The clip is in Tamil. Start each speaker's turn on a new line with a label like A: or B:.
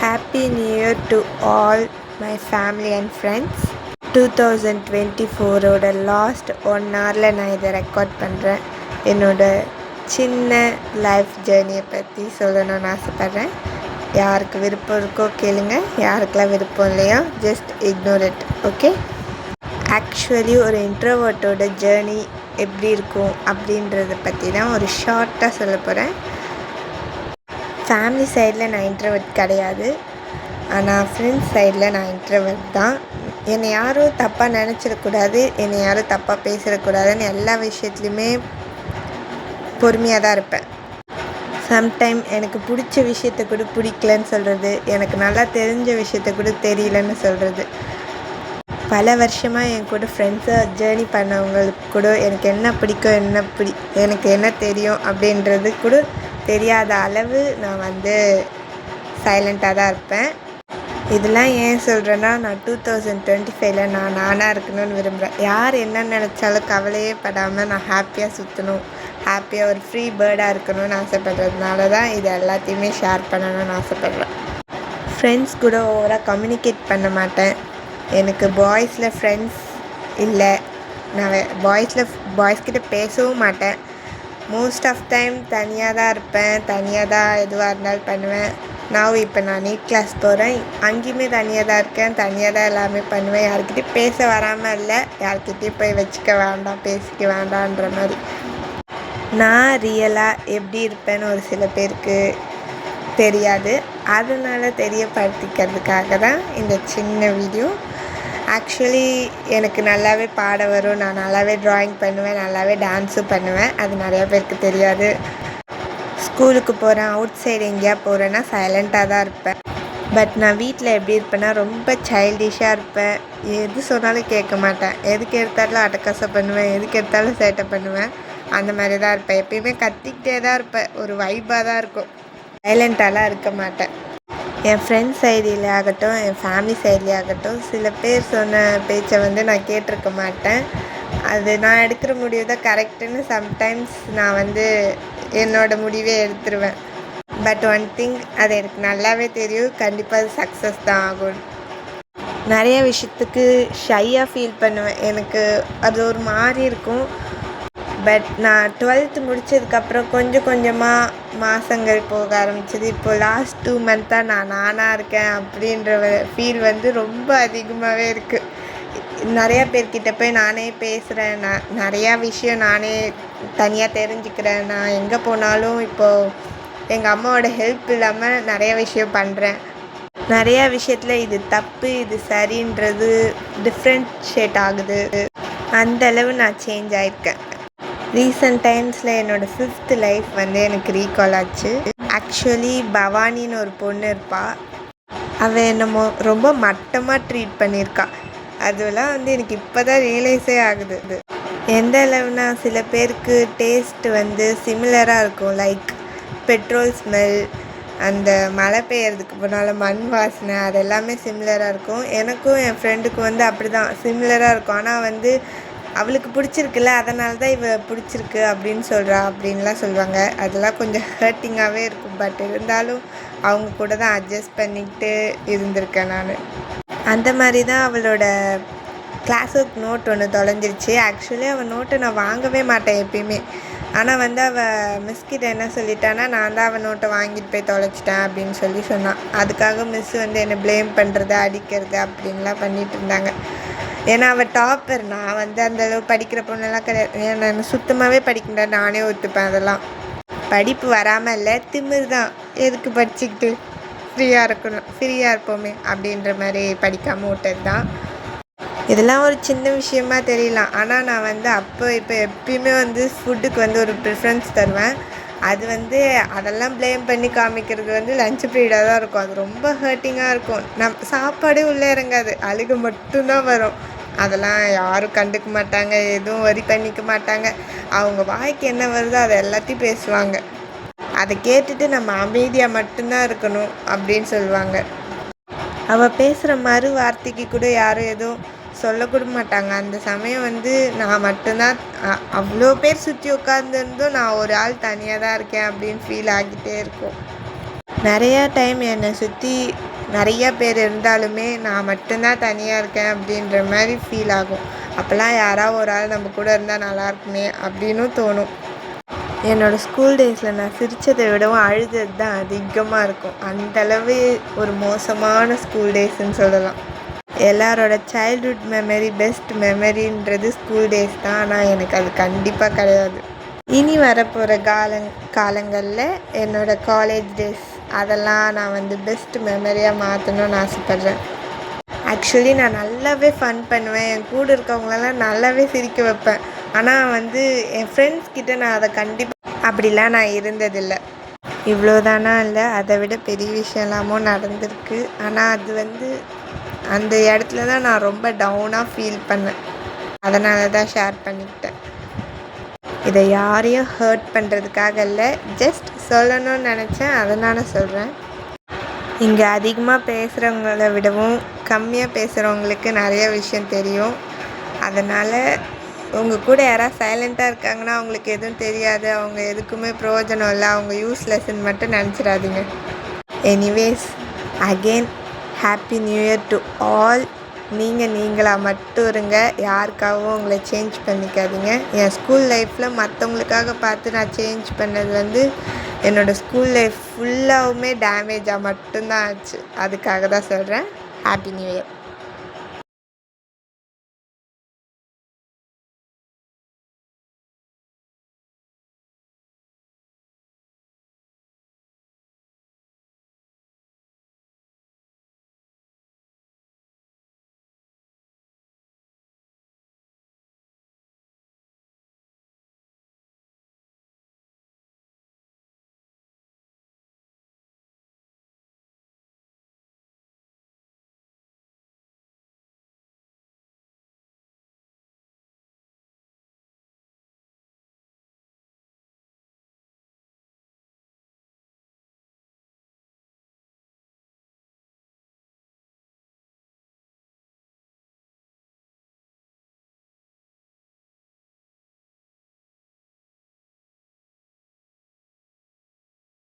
A: Happy New Year to all my family and friends. 2024 last 1 ஹவரில் நான் இதை ரெக்கார்ட் பண்ணுறேன். என்னோட சின்ன லைஃப் ஜேர்னியை பற்றி சொல்லணும்னு ஆசைப்பட்றேன். யாருக்கு விருப்பம் இருக்கோ கேளுங்க, யாருக்கெல்லாம் விருப்பம் இல்லையோ just ignore it. Okay, actually ஒரு இன்ட்ரோவர்ட்டோட ஜேர்னி எப்படி இருக்கும் அப்படின்றத பற்றி தான் ஒரு ஷார்ட்டாக சொல்ல போகிறேன். ஃபேமிலி சைடில் நான் இன்ட்ரோவர்ட் கிடையாது, ஆனால் ஃப்ரெண்ட்ஸ் சைடில் நான் இன்ட்ரோவர்ட் தான். என்னை யாரும் தப்பாக நினச்சிடக்கூடாது, என்னை யாரும் தப்பாக பேசிடக்கூடாதுன்னு எல்லா விஷயத்துலையுமே பொறுமையாக தான் இருப்பேன். சம்டைம் எனக்கு பிடிச்ச விஷயத்த கூட பிடிக்கலன்னு சொல்கிறது, எனக்கு நல்லா தெரிஞ்ச விஷயத்த கூட தெரியலன்னு சொல்கிறது. பல வருஷமாக என் கூட ஃப்ரெண்ட்ஸாக ஜேர்னி பண்ணவங்களுக்கு கூட எனக்கு என்ன பிடிக்கும், எனக்கு என்ன தெரியும் அப்படின்றது கூட தெரியாத அளவு நான் சைலண்ட்டாக தான் இருப்பேன். இதெல்லாம் ஏன் சொல்கிறேன்னா, நான் 2025 நான் நானாக இருக்கணும்னு விரும்புகிறேன். யார் என்ன நினச்சாலும் கவலையே படாமல் நான் ஹாப்பியாக சுற்றணும், ஹாப்பியாக ஒரு ஃப்ரீ பேர்டாக இருக்கணும்னு ஆசைப்படுறதுனால தான் இது எல்லாத்தையுமே ஷேர் பண்ணணும்னு ஆசைப்பட்றேன். ஃப்ரெண்ட்ஸ் கூட ஓவராக கம்யூனிகேட் பண்ண மாட்டேன். எனக்கு பாய்ஸில் ஃப்ரெண்ட்ஸ் இல்லை. நான் பாய்ஸ்கிட்ட பேசவும் மாட்டேன். மோஸ்ட் ஆஃப் டைம் தனியாக தான் இருப்பேன், தனியாக தான் எதுவாக இருந்தாலும் பண்ணுவேன். இப்போ நான் நீட் கிளாஸ் போகிறேன், அங்கேயுமே தனியாக தான் இருக்கேன், தனியாக தான் எல்லாமே பண்ணுவேன். யார்கிட்டையும் பேச வராமல் இல்லை, யார்கிட்டையும் போய் வச்சுக்க வேண்டாம், பேசிக்க வேண்டான்ற மாதிரி. நான் ரியலாக எப்படி இருப்பேன்னு ஒரு சில பேருக்கு தெரியாது, அதனால் தெரியப்படுத்திக்கிறதுக்காக தான் இந்த சின்ன வீடியோ. ஆக்சுவலி எனக்கு நல்லாவே பாட வரும், நான் நல்லாவே ட்ராயிங் பண்ணுவேன், நல்லாவே டான்ஸும் பண்ணுவேன். அது நிறையா பேருக்கு தெரியாது. ஸ்கூலுக்கு போகிறேன், அவுட் சைடு எங்கேயா போகிறேன்னா சைலண்ட்டாக தான் இருப்பேன். பட் நான் வீட்டில் எப்படி இருப்பேன்னா ரொம்ப சைல்டிஷாக இருப்பேன். எது சொன்னாலும் கேட்க மாட்டேன், எதுக்கு எடுத்தாலும் அட்டகாசம் பண்ணுவேன், எதுக்கு எடுத்தாலும் சேட்டை பண்ணுவேன். அந்த மாதிரி தான் இருப்பேன். எப்பயுமே கத்திக்கிட்டே தான் இருப்பேன், ஒரு வைப்பாக தான் இருக்கும், சைலண்ட்டாலாம் இருக்க மாட்டேன். என் ஃப்ரெண்ட்ஸ் சைடில் ஆகட்டும், என் ஃபேமிலி சைட்லேயே ஆகட்டும், சில பேர் சொன்ன பேச்சை நான் கேட்டிருக்க மாட்டேன். அது நான் எடுக்கிற முடிவு தான் கரெக்டுன்னு சம்டைம்ஸ் நான் என்னோடய முடிவே எடுத்துருவேன். பட் ஒன் திங், அது எனக்கு நல்லாவே தெரியும், கண்டிப்பாக அது சக்ஸஸ் தான் ஆகும். நிறைய விஷயத்துக்கு ஷையாக ஃபீல் பண்ணுவேன், எனக்கு அது ஒரு மாதிரி இருக்கும். பட் நான் 12th முடித்ததுக்கப்புறம் கொஞ்சம் கொஞ்சமாக மாதங்கள் போக ஆரம்பிச்சது. இப்போது லாஸ்ட் 2 மந்த்தாக நான் நானாக இருக்கேன் அப்படின்ற ஃபீல் ரொம்ப அதிகமாகவே இருக்குது. நிறையா பேர்கிட்ட போய் நானே பேசுகிறேன், நான் நிறையா விஷயம் நானே தனியாக தெரிஞ்சுக்கிறேன். நான் எங்கே போனாலும் இப்போது எங்கள் அம்மாவோட ஹெல்ப் இல்லாமல் நிறைய விஷயம் பண்ணுறேன். நிறையா விஷயத்தில் இது தப்பு, இது சரின்றது டிஃப்ரென்ஷியேட் ஆகுது. அந்தளவு நான் சேஞ்ச் ஆகிருக்கேன். ரீசெண்ட் டைம்ஸில் என்னோடய 5th லைஃப் எனக்கு ரீகால் ஆச்சு. ஆக்சுவலி பவானின்னு ஒரு பொண்ணு இருப்பாள், அவள் என்னமோ ரொம்ப மட்டமாக ட்ரீட் பண்ணியிருக்கா. அதெல்லாம் எனக்கு இப்போ தான் ரியலைஸே ஆகுது. எந்த அளவுனா, சில பேருக்கு டேஸ்ட் சிமிலராக இருக்கும். லைக் பெட்ரோல் ஸ்மெல், அந்த மழை பெய்யறதுக்கு போனால மண் வாசனை, அது எல்லாமே சிமிலராக இருக்கும். எனக்கும் என் ஃப்ரெண்டுக்கும் அப்படி தான் சிமிலராக இருக்கும். ஆனால் அவளுக்கு பிடிச்சிருக்குல்ல, அதனால தான் பிடிச்சிருக்கு அப்படின்னு சொல்கிறா அப்படின்லாம் சொல்லுவாங்க. அதெல்லாம் கொஞ்சம் ஹர்ட்டிங்காகவே இருக்கும். பட் இருந்தாலும் அவங்க கூட தான் அட்ஜஸ்ட் பண்ணிக்கிட்டு இருந்திருக்கேன் நான். அந்த மாதிரி தான் அவளோட கிளாஸ் ஒர்க் நோட் ஒன்று தொலைஞ்சிருச்சு. ஆக்சுவலி அவள் நோட்டை நான் வாங்கவே மாட்டேன் எப்பயுமே. ஆனால் அவள் மிஸ்கிட்ட என்ன சொல்லிட்டான்னா, நான் தான் அவள் நோட்டை வாங்கிட்டு போய் தொலைச்சிட்டேன் அப்படின்னு சொன்னான். அதுக்காக மிஸ் என்னை ப்ளேம் பண்ணுறது, அடிக்கிறது அப்படின்லாம் பண்ணிகிட்டு இருந்தாங்க. ஏன்னா அவள் டாப்பர், நான் அந்தளவு படிக்கிற பொண்ணெல்லாம் கிடையாது. நான் சுத்தமாகவே படிக்க முடியாது, நானே ஒத்துப்பேன். அதெல்லாம் படிப்பு வராமல் இல்லை, திமிர் தான். எதுக்கு படிச்சுக்கிட்டு ஃப்ரீயாக இருப்போமே அப்படின்ற மாதிரி படிக்காமல் விட்டது தான். இதெல்லாம் ஒரு சின்ன விஷயமா தெரியலாம், ஆனால் நான் இப்போ எப்பயுமே ஃபுட்டுக்கு ஒரு ப்ரிஃபரன்ஸ் தருவேன். அது அதெல்லாம் ப்ளேம் பண்ணி காமிக்கிறது லஞ்ச் பீரியடாக தான் இருக்கும். அது ரொம்ப ஹர்ட்டிங்காக இருக்கும். சாப்பாடே உள்ளே இறங்காது, அழுக மட்டும்தான் வரும். அதெல்லாம் யாரும் கண்டுக்க மாட்டாங்க, எதுவும் வரி பண்ணிக்க மாட்டாங்க. அவங்க வாய்க்கு என்ன வருதோ அதை எல்லாத்தையும் பேசுவாங்க. அதை கேட்டுட்டு நம்ம அமைதியாக மட்டும்தான் இருக்கணும் அப்படின்னு சொல்லுவாங்க. அவள் பேசுகிற மறு வார்த்தைக்கு கூட யாரும் எதுவும் சொல்லக்கூட மாட்டாங்க. அந்த சமயம் நான் மட்டும்தான், அவ்வளோ பேர் சுற்றி உட்காந்துருந்தும் நான் ஒரு ஆள் தனியாக தான் இருக்கேன் அப்படின்னு ஃபீல் ஆகிட்டே இருக்கும். நிறையா டைம் என்னை சுற்றி நிறைய பேர் இருந்தாலுமே நான் மட்டும்தான் தனியாக இருக்கேன் அப்படின்ற மாதிரி ஃபீல் ஆகும். அப்போல்லாம் யாராவது ஒரு ஆள் நம்ம கூட இருந்தால் நல்லாயிருக்குமே அப்படின்னும் தோணும். என்னோடய ஸ்கூல் டேஸில் நான் சிரித்ததை விடவும் அழுதது தான் அதிகமாக இருக்கும். அந்தளவு ஒரு மோசமான ஸ்கூல் டேஸ்ன்னு சொல்லலாம். எல்லாரோட சைல்ட்ஹுட் மெமரி பெஸ்ட் மெமரின்றது ஸ்கூல் டேஸ் தான். ஆனால் எனக்கு அது கண்டிப்பாக கிடையாது. இனி வரப்போகிற காலங்களில் என்னோடய காலேஜ் டேஸ் அதெல்லாம் நான் பெஸ்ட் மெமரியாக மாற்றணும்னு ஆசைப்பட்றேன். ஆக்சுவலி நான் நல்லாவே ஃபன் பண்ணுவேன். என் கூட இருக்கவங்களெல்லாம் நல்லாவே சிரிக்க வைப்பேன். ஆனால் என் ஃப்ரெண்ட்ஸ் கிட்டே நான் அதை அப்படிலாம் நான் இருந்ததில்லை. இவ்வளோதானா இல்லை, அதை விட பெரிய விஷயம் எல்லாமும் நடந்திருக்கு. ஆனால் அது அந்த இடத்துல தான் நான் ரொம்ப டவுனாக ஃபீல் பண்ணேன். அதனால தான் ஷேர் பண்ணிக்கிட்டேன். இதை யாரையும் ஹர்ட் பண்ணுறதுக்காக இல்லை, ஜஸ்ட் சொல்லணும்னு நினச்சேன், அதனால் சொல்கிறேன். இங்கே அதிகமாக பேசுகிறவங்கள விடவும் கம்மியாக பேசுகிறவங்களுக்கு நிறைய விஷயம் தெரியும். அதனால் உங்கள் கூட யாராவது சைலண்ட்டாக இருக்காங்கன்னா அவங்களுக்கு எதுவும் தெரியாது, அவங்க எதுக்குமே பிரயோஜனம் இல்லை, அவங்க யூஸ்லெஸ்ன்னு மட்டும் நினச்சிடாதீங்க. Anyways, again happy new year to all. நீங்களாக மட்டும் இருங்க, யாருக்காகவும் உங்களை சேஞ்ச் பண்ணிக்காதீங்க. என் ஸ்கூல் லைஃப்பில் மற்றவங்களுக்காக பார்த்து நான் சேஞ்ச் பண்ணது என்னோடய ஸ்கூல் லைஃப் ஃபுல்லாகவுமே டேமேஜாக மட்டும்தான் ஆச்சு. அதுக்காக தான் சொல்கிறேன். Happy new year.